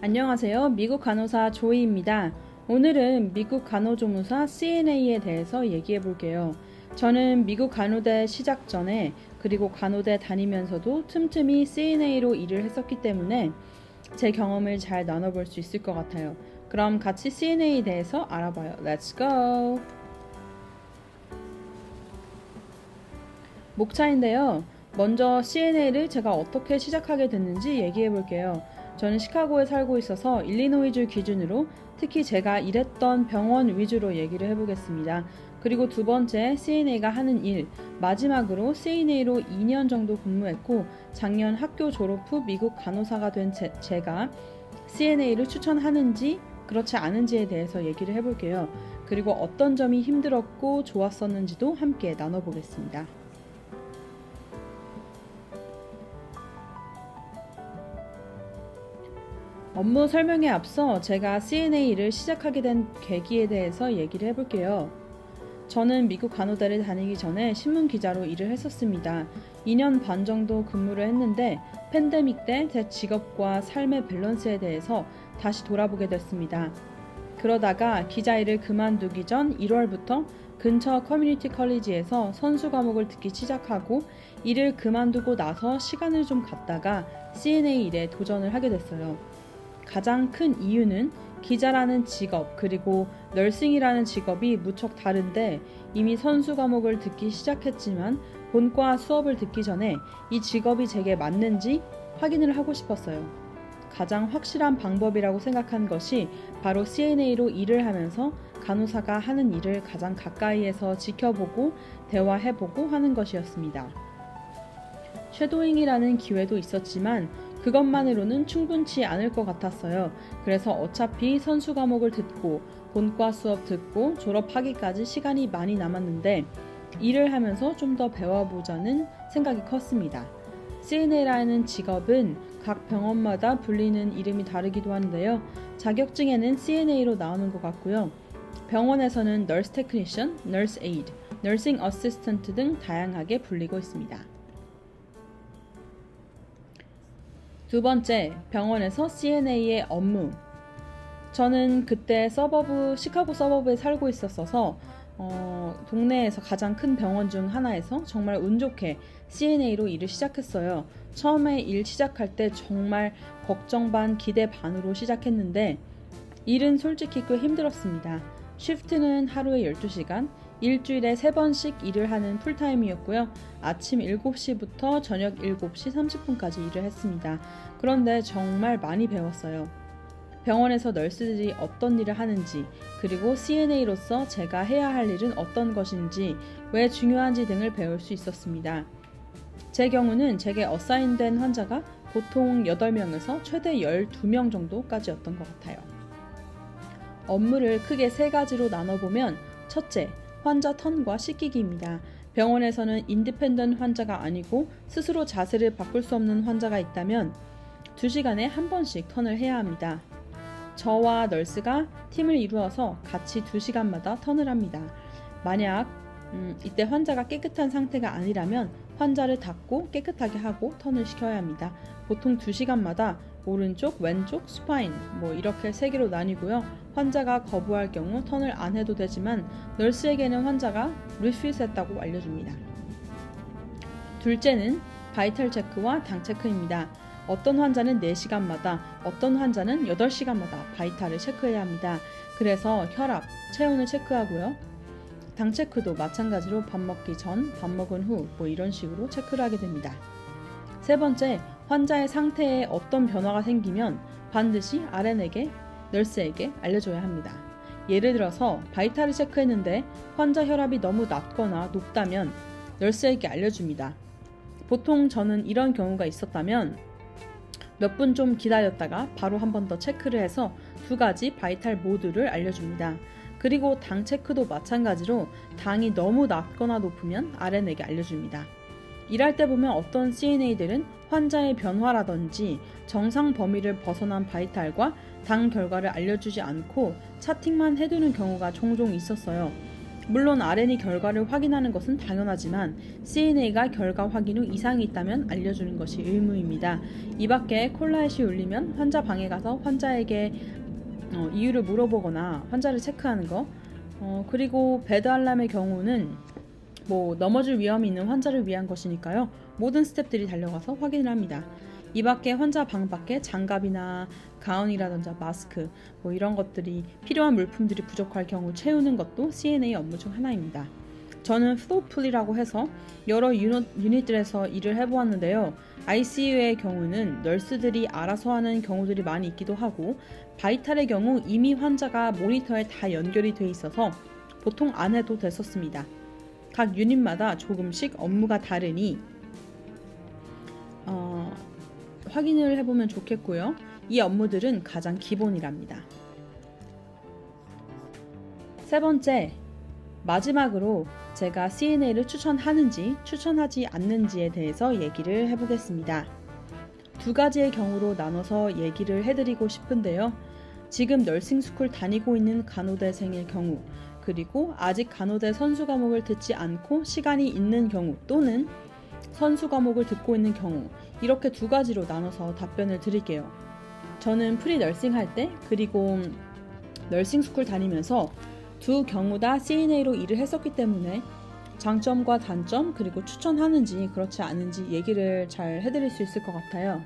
안녕하세요. 미국 간호사 조이입니다. 오늘은 미국 간호조무사 CNA에 대해서 얘기해 볼게요. 저는 미국 간호대 시작 전에 그리고 간호대 다니면서도 틈틈이 CNA로 일을 했었기 때문에 제 경험을 잘 나눠볼 수 있을 것 같아요. 그럼 같이 CNA에 대해서 알아봐요. Let's go! 목차인데요. 먼저 CNA를 제가 어떻게 시작하게 됐는지 얘기해 볼게요. 저는 시카고에 살고 있어서 일리노이주 기준으로 특히 제가 일했던 병원 위주로 얘기를 해보겠습니다. 그리고 두 번째, CNA가 하는 일, 마지막으로 CNA로 2년 정도 근무했고 작년 학교 졸업 후 미국 간호사가 된 제가 CNA를 추천하는지 그렇지 않은지에 대해서 얘기를 해볼게요. 그리고 어떤 점이 힘들었고 좋았었는지도 함께 나눠보겠습니다. 업무 설명에 앞서 제가 CNA를 시작하게 된 계기에 대해서 얘기를 해볼게요. 저는 미국 간호대를 다니기 전에 신문 기자로 일을 했었습니다. 2년 반 정도 근무를 했는데 팬데믹 때 제 직업과 삶의 밸런스에 대해서 다시 돌아보게 됐습니다. 그러다가 기자 일을 그만두기 전 1월부터 근처 커뮤니티 컬리지에서 선수 과목을 듣기 시작하고 일을 그만두고 나서 시간을 좀 갖다가 CNA 일에 도전을 하게 됐어요. 가장 큰 이유는 기자라는 직업 그리고 널싱이라는 직업이 무척 다른데 이미 선수 과목을 듣기 시작했지만 본과 수업을 듣기 전에 이 직업이 제게 맞는지 확인을 하고 싶었어요. 가장 확실한 방법이라고 생각한 것이 바로 CNA로 일을 하면서 간호사가 하는 일을 가장 가까이에서 지켜보고 대화해보고 하는 것이었습니다. 쉐도잉이라는 기회도 있었지만 그것만으로는 충분치 않을 것 같았어요. 그래서 어차피 선수 과목을 듣고 본과 수업 듣고 졸업하기까지 시간이 많이 남았는데 일을 하면서 좀 더 배워보자는 생각이 컸습니다. CNA라는 직업은 각 병원마다 불리는 이름이 다르기도 하는데요. 자격증에는 CNA로 나오는 것 같고요. 병원에서는 Nurse Technician, Nurse Aide, Nursing Assistant 등 다양하게 불리고 있습니다. 두 번째, 병원에서 CNA의 업무. 저는 그때 시카고 서버브에 살고 있었어서 동네에서 가장 큰 병원 중 하나에서 정말 운 좋게 CNA로 일을 시작했어요. 처음에 일 시작할 때 정말 걱정 반 기대 반으로 시작했는데 일은 솔직히 꽤 힘들었습니다. 쉬프트는 하루에 12시간, 일주일에 3번씩 일을 하는 풀타임이었고요. 아침 7시부터 저녁 7시 30분까지 일을 했습니다. 그런데 정말 많이 배웠어요. 병원에서 널스들이 어떤 일을 하는지, 그리고 CNA로서 제가 해야 할 일은 어떤 것인지, 왜 중요한지 등을 배울 수 있었습니다. 제 경우는 제게 어사인된 환자가 보통 8명에서 최대 12명 정도까지였던 것 같아요. 업무를 크게 3가지로 나눠보면 첫째, 환자 턴과 씻기기입니다. 병원에서는 인디펜던트 환자가 아니고 스스로 자세를 바꿀 수 없는 환자가 있다면 2시간에 한 번씩 턴을 해야 합니다. 저와 널스가 팀을 이루어서 같이 2시간마다 턴을 합니다. 만약 이때 환자가 깨끗한 상태가 아니라면 환자를 닦고 깨끗하게 하고 턴을 시켜야 합니다. 보통 2시간마다 오른쪽, 왼쪽, 스파인 이렇게 3개로 나뉘고요. 환자가 거부할 경우 턴을 안 해도 되지만 널스에게는 환자가 리퓨즈 했다고 알려줍니다. 둘째는 바이탈 체크와 당 체크입니다. 어떤 환자는 4시간마다, 어떤 환자는 8시간마다 바이탈을 체크해야 합니다. 그래서 혈압, 체온을 체크하고요. 당 체크도 마찬가지로 밥 먹기 전, 밥 먹은 후 이런 식으로 체크를 하게 됩니다. 세 번째, 환자의 상태에 어떤 변화가 생기면 반드시 RN에게, 널스에게 알려줘야 합니다. 예를 들어서 바이탈을 체크했는데 환자 혈압이 너무 낮거나 높다면 널스에게 알려줍니다. 보통 저는 이런 경우가 있었다면 몇 분 좀 기다렸다가 바로 한 번 더 체크를 해서 2가지 바이탈 모드를 알려줍니다. 그리고 당 체크도 마찬가지로 당이 너무 낮거나 높으면 RN에게 알려줍니다. 일할 때 보면 어떤 CNA들은 환자의 변화라든지 정상 범위를 벗어난 바이탈과 당 결과를 알려주지 않고 차팅만 해두는 경우가 종종 있었어요. 물론 R&E 결과를 확인하는 것은 당연하지만 CNA가 결과 확인 후 이상이 있다면 알려주는 것이 의무입니다. 이 밖에 콜라잇이 울리면 환자 방에 가서 환자에게 이유를 물어보거나 환자를 체크하는 거, 그리고 배드 알람의 경우는 넘어질 위험이 있는 환자를 위한 것이니까요. 모든 스태프들이 달려가서 확인을 합니다. 이 밖에 환자 방 밖에 장갑이나 가운이라든지 마스크 이런 것들이 필요한 물품들이 부족할 경우 채우는 것도 CNA 업무 중 하나입니다. 저는 플로풀이라고 해서 여러 유닛들에서 일을 해보았는데요. ICU의 경우는 널스들이 알아서 하는 경우들이 많이 있기도 하고 바이탈의 경우 이미 환자가 모니터에 다 연결이 돼 있어서 보통 안 해도 됐었습니다. 각 유닛마다 조금씩 업무가 다르니 확인을 해보면 좋겠고요. 이 업무들은 가장 기본이랍니다. 세 번째, 마지막으로 제가 CNA를 추천하는지 추천하지 않는지에 대해서 얘기를 해보겠습니다. 두 가지의 경우로 나눠서 얘기를 해드리고 싶은데요. 지금 너싱스쿨 다니고 있는 간호대생의 경우, 그리고 아직 간호대 선수 과목을 듣지 않고 시간이 있는 경우 또는 선수 과목을 듣고 있는 경우, 이렇게 두 가지로 나눠서 답변을 드릴게요. 저는 프리 너싱 할 때 그리고 너싱 스쿨 다니면서 두 경우 다 CNA로 일을 했었기 때문에 장점과 단점 그리고 추천하는지 그렇지 않은지 얘기를 잘 해드릴 수 있을 것 같아요.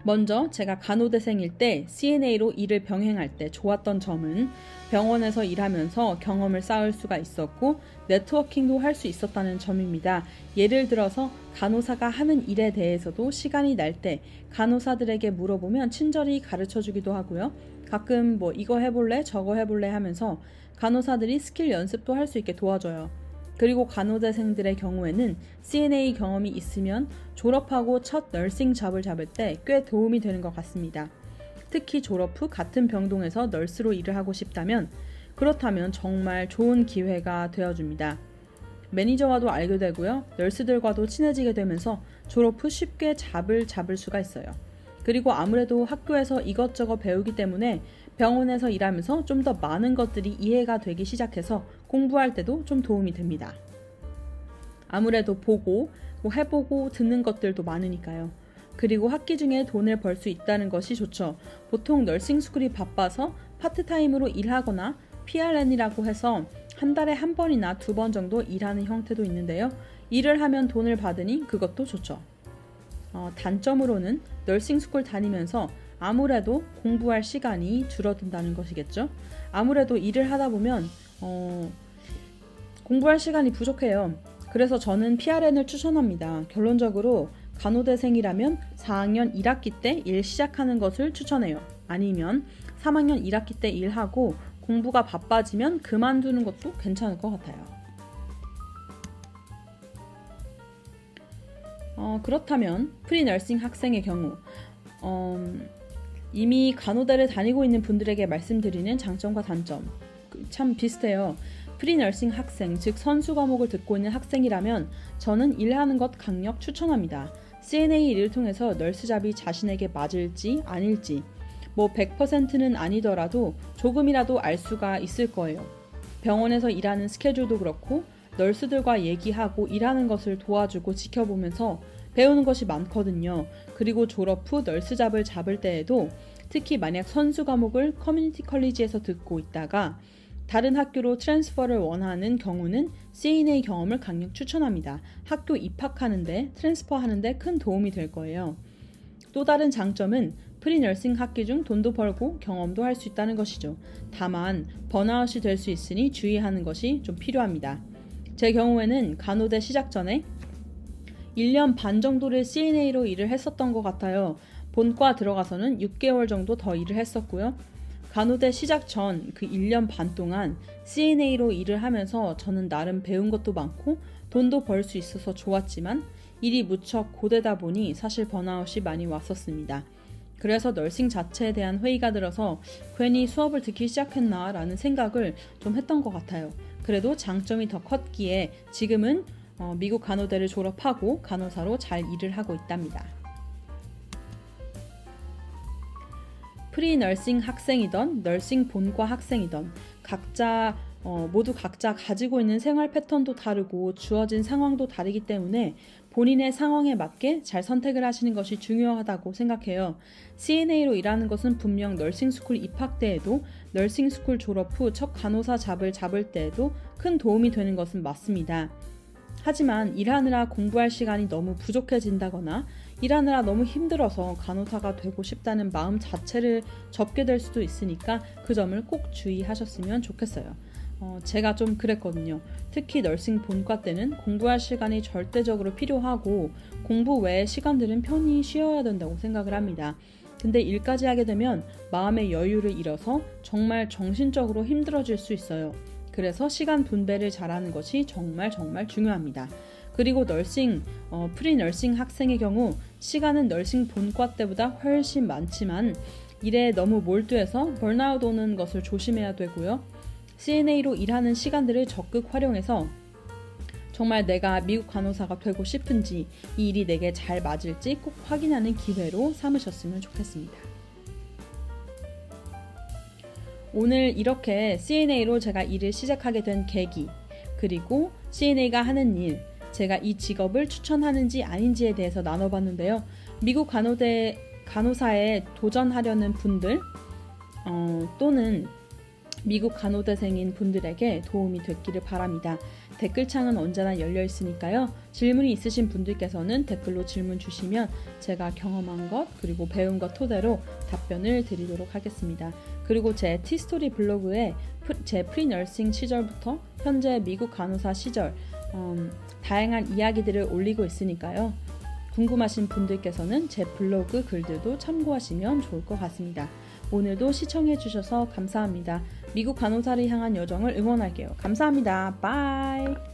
먼저 제가 간호대생일 때 CNA로 일을 병행할 때 좋았던 점은 병원에서 일하면서 경험을 쌓을 수가 있었고 네트워킹도 할 수 있었다는 점입니다. 예를 들어서 간호사가 하는 일에 대해서도 시간이 날 때 간호사들에게 물어보면 친절히 가르쳐주기도 하고요. 가끔 이거 해볼래? 저거 해볼래? 하면서 간호사들이 스킬 연습도 할 수 있게 도와줘요. 그리고 간호대생들의 경우에는 CNA 경험이 있으면 졸업하고 첫 널싱 잡을 잡을 때 꽤 도움이 되는 것 같습니다. 특히 졸업 후 같은 병동에서 널스로 일을 하고 싶다면 그렇다면 정말 좋은 기회가 되어줍니다. 매니저와도 알게 되고요. 널스들과도 친해지게 되면서 졸업 후 쉽게 잡을 수가 있어요. 그리고 아무래도 학교에서 이것저것 배우기 때문에 병원에서 일하면서 좀 더 많은 것들이 이해가 되기 시작해서 공부할 때도 좀 도움이 됩니다. 아무래도 보고 해보고 듣는 것들도 많으니까요. 그리고 학기 중에 돈을 벌 수 있다는 것이 좋죠. 보통 너싱 스쿨이 바빠서 파트타임으로 일하거나 PRN이라고 해서 한 달에 한 번이나 두 번 정도 일하는 형태도 있는데요. 일을 하면 돈을 받으니 그것도 좋죠. 단점으로는 너싱 스쿨 다니면서 아무래도 공부할 시간이 줄어든다는 것이겠죠. 아무래도 일을 하다 보면 공부할 시간이 부족해요. 그래서 저는 PRN을 추천합니다. 결론적으로 간호대생이라면 4학년 1학기 때 일 시작하는 것을 추천해요. 아니면 3학년 1학기 때 일하고 공부가 바빠지면 그만두는 것도 괜찮을 것 같아요. 그렇다면 프리너싱 학생의 경우 이미 간호대를 다니고 있는 분들에게 말씀드리는 장점과 단점 참 비슷해요. 프리너싱 학생, 즉 선수 과목을 듣고 있는 학생이라면 저는 일하는 것 강력 추천합니다. CNA 일을 통해서 널스잡이 자신에게 맞을지 아닐지 100%는 아니더라도 조금이라도 알 수가 있을 거예요. 병원에서 일하는 스케줄도 그렇고 널스들과 얘기하고 일하는 것을 도와주고 지켜보면서 배우는 것이 많거든요. 그리고 졸업 후 널스잡을 잡을 때에도 특히 만약 선수 과목을 커뮤니티 컬리지에서 듣고 있다가 다른 학교로 트랜스퍼를 원하는 경우는 CNA 경험을 강력 추천합니다. 학교 입학하는데 트랜스퍼 하는데 큰 도움이 될 거예요. 또 다른 장점은 프리너싱 학기 중 돈도 벌고 경험도 할 수 있다는 것이죠. 다만 번아웃이 될 수 있으니 주의하는 것이 좀 필요합니다. 제 경우에는 간호대 시작 전에 1년 반 정도를 CNA로 일을 했었던 것 같아요. 본과 들어가서는 6개월 정도 더 일을 했었고요. 간호대 시작 전 그 1년 반 동안 CNA로 일을 하면서 저는 나름 배운 것도 많고 돈도 벌 수 있어서 좋았지만 일이 무척 고되다 보니 사실 번아웃이 많이 왔었습니다. 그래서 널싱 자체에 대한 회의가 들어서 괜히 수업을 듣기 시작했나 라는 생각을 좀 했던 것 같아요. 그래도 장점이 더 컸기에 지금은 미국 간호대를 졸업하고 간호사로 잘 일을 하고 있답니다. 프리너싱 학생이던 너싱 본과 학생이던 모두 각자 가지고 있는 생활 패턴도 다르고 주어진 상황도 다르기 때문에 본인의 상황에 맞게 잘 선택을 하시는 것이 중요하다고 생각해요. CNA로 일하는 것은 분명 널싱스쿨 입학 때에도 널싱스쿨 졸업 후 첫 간호사 잡을 때에도 큰 도움이 되는 것은 맞습니다. 하지만 일하느라 공부할 시간이 너무 부족해진다거나 일하느라 너무 힘들어서 간호사가 되고 싶다는 마음 자체를 접게 될 수도 있으니까 그 점을 꼭 주의하셨으면 좋겠어요. 제가 좀 그랬거든요. 특히 널싱 본과 때는 공부할 시간이 절대적으로 필요하고 공부 외의 시간들은 편히 쉬어야 된다고 생각을 합니다. 근데 일까지 하게 되면 마음의 여유를 잃어서 정말 정신적으로 힘들어질 수 있어요. 그래서 시간 분배를 잘하는 것이 정말 중요합니다. 그리고 프리널싱 학생의 경우 시간은 널싱 본과 때보다 훨씬 많지만 일에 너무 몰두해서 번아웃 오는 것을 조심해야 되고요. CNA로 일하는 시간들을 적극 활용해서 정말 내가 미국 간호사가 되고 싶은지 이 일이 내게 잘 맞을지 꼭 확인하는 기회로 삼으셨으면 좋겠습니다. 오늘 이렇게 CNA로 제가 일을 시작하게 된 계기, 그리고 CNA가 하는 일, 제가 이 직업을 추천하는지 아닌지에 대해서 나눠봤는데요. 미국 간호사에 도전하려는 분들 또는 미국 간호대생인 분들에게 도움이 됐기를 바랍니다. 댓글창은 언제나 열려 있으니까요. 질문이 있으신 분들께서는 댓글로 질문 주시면 제가 경험한 것 그리고 배운 것 토대로 답변을 드리도록 하겠습니다. 그리고 제 티스토리 블로그에 제 프리너싱 시절부터 현재 미국 간호사 시절 다양한 이야기들을 올리고 있으니까요. 궁금하신 분들께서는 제 블로그 글들도 참고하시면 좋을 것 같습니다. 오늘도 시청해주셔서 감사합니다. 미국 간호사를 향한 여정을 응원할게요. 감사합니다. 바이.